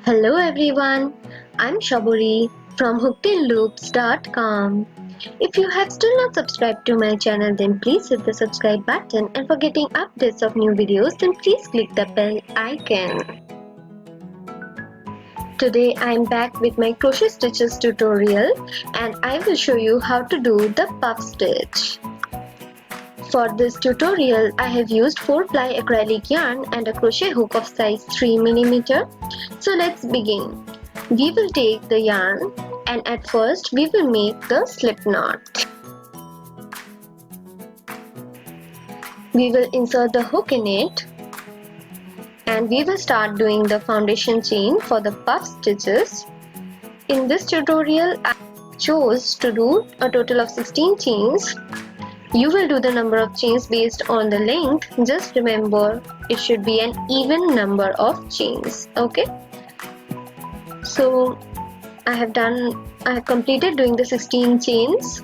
Hello everyone, I'm Shaburi from hookedinloops.com. If you have still not subscribed to my channel, then please hit the subscribe button, and for getting updates of new videos, then please click the bell icon. Today I'm back with my crochet stitches tutorial and I will show you how to do the puff stitch. For this tutorial, I have used 4-ply acrylic yarn and a crochet hook of size 3 mm. So let's begin. We will take the yarn and at first we will make the slip knot. We will insert the hook in it and we will start doing the foundation chain for the puff stitches. In this tutorial, I chose to do a total of 16 chains. You will do the number of chains based on the length. Just remember, it should be an even number of chains. Okay. So I have completed doing the 16 chains.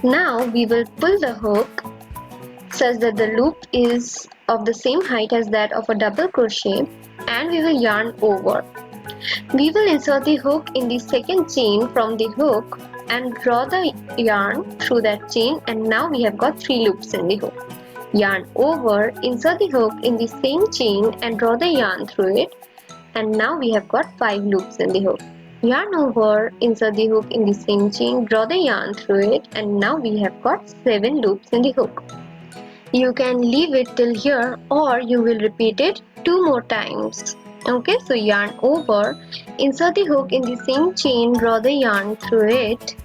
Now we will pull the hook such that the loop is of the same height as that of a double crochet, and we will yarn over. We will insert the hook in the second chain from the hook and draw the yarn through that chain, and now we have got 3 loops in the hook. Yarn over, insert the hook in the same chain and draw the yarn through it, and now we have got 5 loops in the hook. Yarn over, insert the hook in the same chain, draw the yarn through it, and now we have got 7 loops in the hook. You can leave it till here or you will repeat it 2 more times. Okay, so yarn over, insert the hook in the same chain, draw the yarn through it,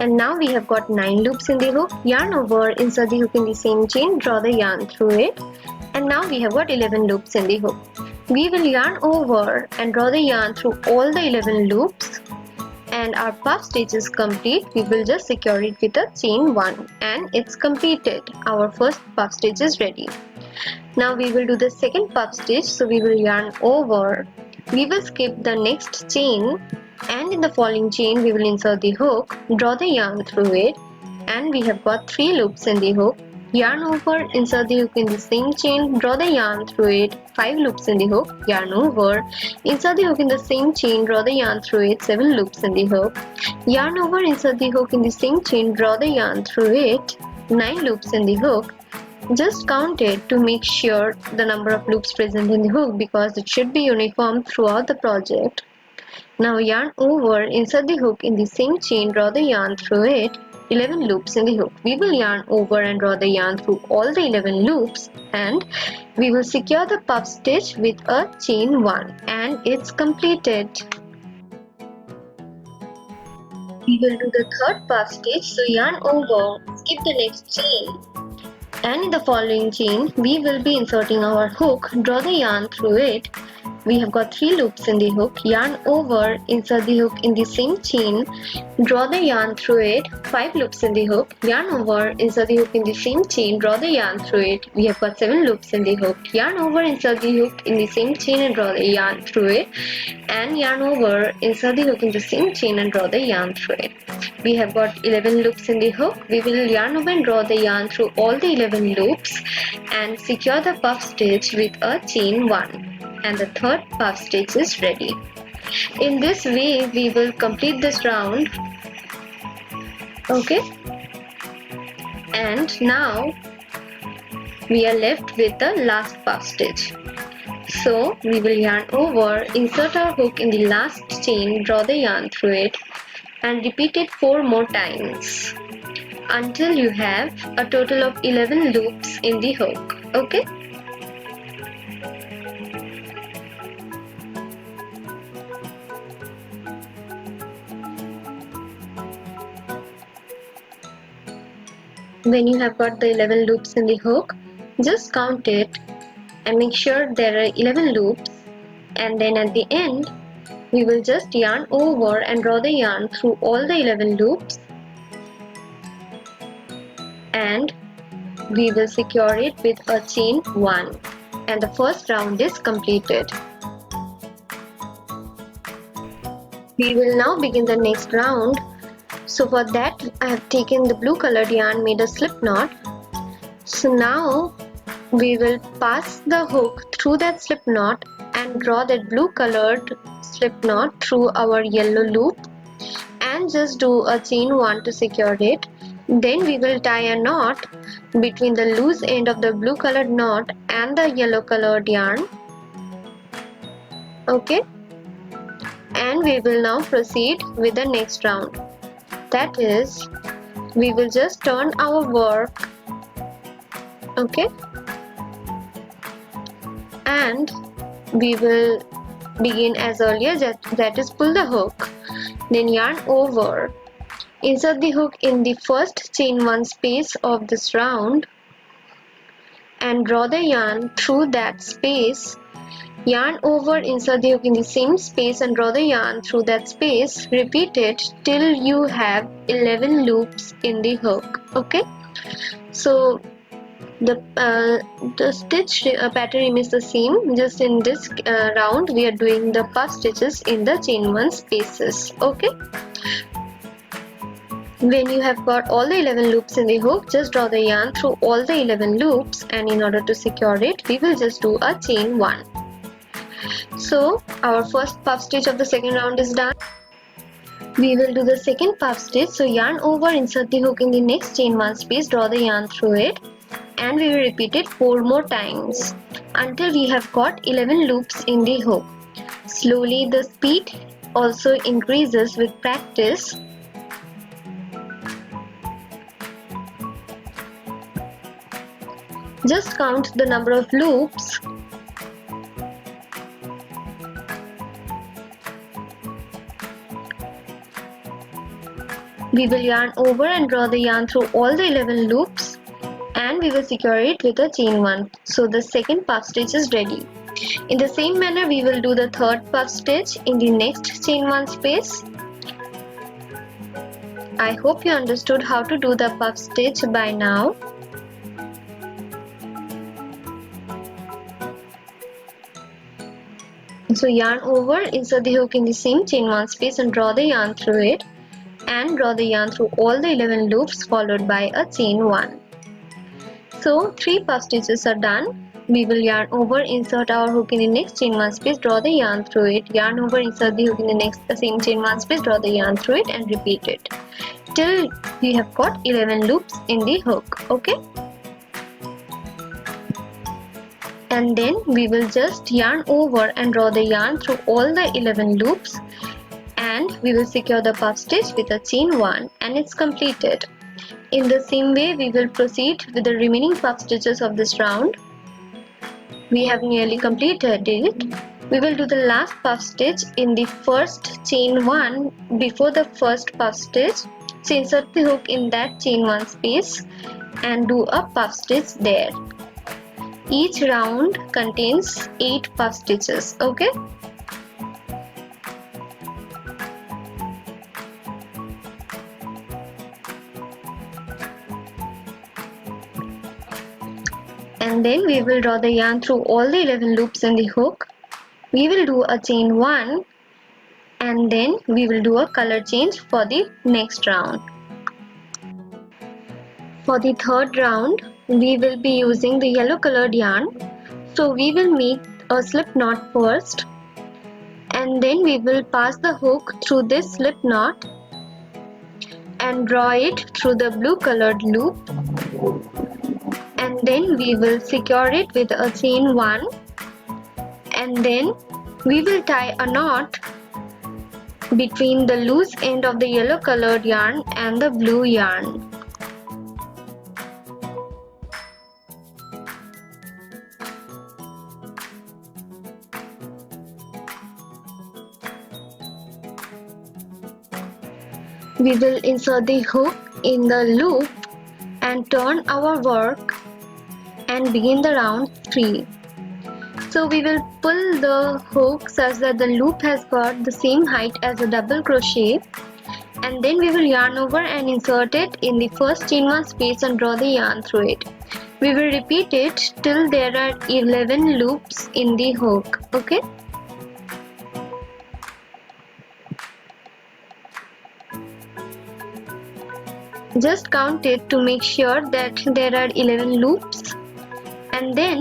and now we have got 9 loops in the hook. Yarn over, insert the hook in the same chain, draw the yarn through it, and now we have got 11 loops in the hook. We will yarn over and draw the yarn through all the 11 loops, and our puff stitch is complete. We will just secure it with a chain 1 and it's completed. Our first puff stitch is ready. Now we will do the second puff stitch. So we will yarn over, we will skip the next chain, and in the following chain we will insert the hook, draw the yarn through it, and we have got 3 loops in the hook. Yarn over, insert the hook in the same chain, draw the yarn through it, 5 loops in the hook. Yarn over, insert the hook in the same chain, draw the yarn through it, 7 loops in the hook. Yarn over, insert the hook in the same chain, draw the yarn through it, 9 loops in the hook. Just count it to make sure the number of loops present in the hook, because it should be uniform throughout the project. Now yarn over, insert the hook in the same chain, draw the yarn through it, 11 loops in the hook. We will yarn over and draw the yarn through all the 11 loops, and we will secure the puff stitch with a chain 1, and it's completed. We will do the third puff stitch. So yarn over, skip the next chain, and in the following chain we will be inserting our hook, draw the yarn through it. We have got 3 loops in the hook. Yarn over, insert the hook in the same chain, draw the yarn through it, 5 loops in the hook. Yarn over, insert the hook in the same chain, draw the yarn through it. We have got 7 loops in the hook. Yarn over, insert the hook in the same chain and draw the yarn through it, and yarn over, insert the hook in the same chain and draw the yarn through it. We have got 11 loops in the hook. We will yarn over and draw the yarn through all the 11 loops and secure the puff stitch with a chain 1. And the third puff stitch is ready. In this way we will complete this round. Okay, and now we are left with the last puff stitch. So we will yarn over, insert our hook in the last chain, draw the yarn through it, and repeat it 4 more times until you have a total of 11 loops in the hook. Okay. When you have got the 11 loops in the hook, just count it and make sure there are 11 loops, and then at the end we will just yarn over and draw the yarn through all the 11 loops, and we will secure it with a chain 1, and the first round is completed. We will now begin the next round. So for that I have taken the blue colored yarn, made a slip knot. So now we will pass the hook through that slip knot and draw that blue colored slip knot through our yellow loop and just do a chain 1 to secure it. Then we will tie a knot between the loose end of the blue colored knot and the yellow colored yarn. Okay, and we will now proceed with the next round. That is, we will just turn our work. Okay, and we will begin as earlier, that is pull the hook, then yarn over, insert the hook in the first chain 1 space of this round and draw the yarn through that space, yarn over, insert the hook in the same space and draw the yarn through that space. Repeat it till you have 11 loops in the hook. Okay, so the stitch pattern remains the same, just in this round we are doing the puff stitches in the chain 1 spaces. Okay, when you have got all the 11 loops in the hook, just draw the yarn through all the 11 loops, and in order to secure it we will just do a chain 1. So our first puff stitch of the second round is done. We will do the second puff stitch, so yarn over, insert the hook in the next chain 1 space, draw the yarn through it, and we will repeat it 4 more times until we have got 11 loops in the hook. Slowly the speed also increases with practice. Just count the number of loops. We will yarn over and draw the yarn through all the 11 loops, and we will secure it with a chain 1. So the second puff stitch is ready. In the same manner we will do the third puff stitch in the next chain 1 space. I hope you understood how to do the puff stitch by now. So yarn over, insert the hook in the same chain 1 space and draw the yarn through it, and draw the yarn through all the 11 loops followed by a chain 1. So 3 puff stitches are done. We will yarn over, insert our hook in the next chain 1 space, draw the yarn through it, yarn over, insert the hook in the next same chain 1 space, draw the yarn through it, and repeat it till we have got 11 loops in the hook. Okay, and then we will just yarn over and draw the yarn through all the 11 loops, and we will secure the puff stitch with a chain 1, and it's completed. In the same way we will proceed with the remaining puff stitches of this round. We have nearly completed it. We will do the last puff stitch in the first chain 1 before the first puff stitch. So insert the hook in that chain 1 space and do a puff stitch there. Each round contains 8 puff stitches. Okay, and then we will draw the yarn through all the 11 loops in the hook. We will do a chain 1, and then we will do a color change for the next round. For the third round we will be using the yellow colored yarn, so we will make a slip knot first, and then we will pass the hook through this slip knot and draw it through the blue colored loop, and then we will secure it with a chain 1, and then we will tie a knot between the loose end of the yellow colored yarn and the blue yarn. We will insert the hook in the loop and turn our work and begin the round 3. So we will pull the hook such that the loop has got the same height as a double crochet, and then we will yarn over and insert it in the first chain 1 space and draw the yarn through it. We will repeat it till there are 11 loops in the hook. Okay, just count it to make sure that there are 11 loops, and then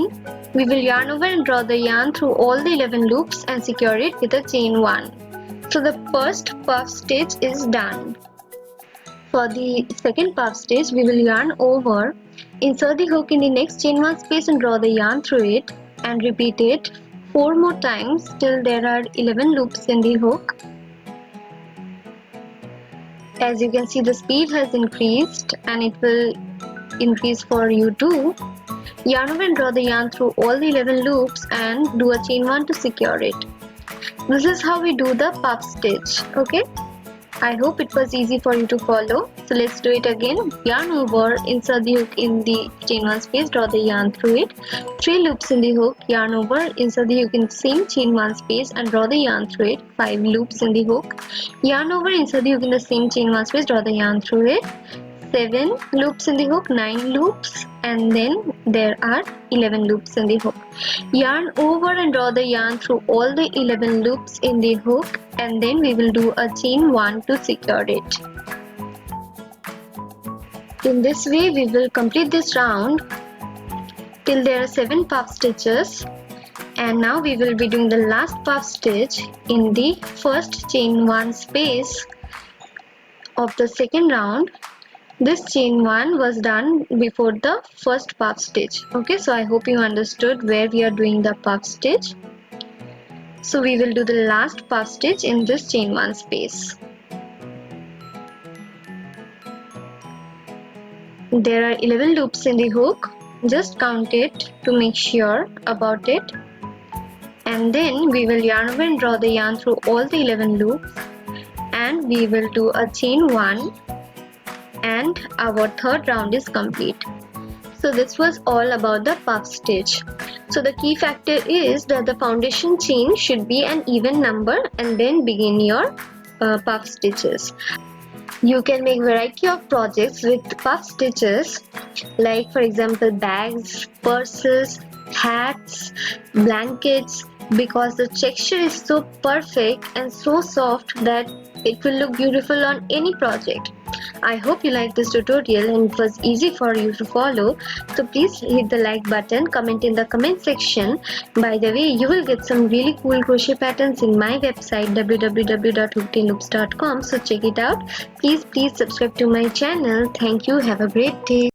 we will yarn over and draw the yarn through all the 11 loops and secure it with a chain 1. So the first puff stitch is done. For the second puff stitch, we will yarn over, insert the hook in the next chain 1 space and draw the yarn through it, and repeat it 4 more times till there are 11 loops in the hook. As you can see, the speed has increased and it will increase for you too. Yarn over and draw the yarn through all the 11 loops and do a chain 1 to secure it. This is how we do the puff stitch. Okay, I hope it was easy for you to follow. So let's do it again. Yarn over, insert the hook in the chain 1 space, draw the yarn through it. 3 loops in the hook, yarn over, insert the hook in the same chain 1 space and draw the yarn through it. 5 loops in the hook, yarn over, insert the hook in the same chain 1 space, draw the yarn through it. 7 loops in the hook, 9 loops, and then there are 11 loops in the hook. Yarn over and draw the yarn through all the 11 loops in the hook, and then we will do a chain 1 to secure it. In this way we will complete this round till there are 7 puff stitches, and now we will be doing the last puff stitch in the first chain 1 space of the second round. This chain 1 was done before the first puff stitch. Okay, so I hope you understood where we are doing the puff stitch. So we will do the last puff stitch in this chain 1 space. There are 11 loops in the hook. Just count it to make sure about it. And then we will yarn over and draw the yarn through all the 11 loops, and we will do a chain 1, and our third round is complete. So this was all about the puff stitch. So the key factor is that the foundation chain should be an even number, and then begin your puff stitches. You can make variety of projects with puff stitches, like for example bags, purses, hats, blankets, because the texture is so perfect and so soft that it will look beautiful on any project. I hope you liked this tutorial and it was easy for you to follow. So please hit the like button, comment in the comment section. By the way, you will get some really cool crochet patterns in my website www.hookedinloops.com. So check it out. Please subscribe to my channel. Thank you. Have a great day.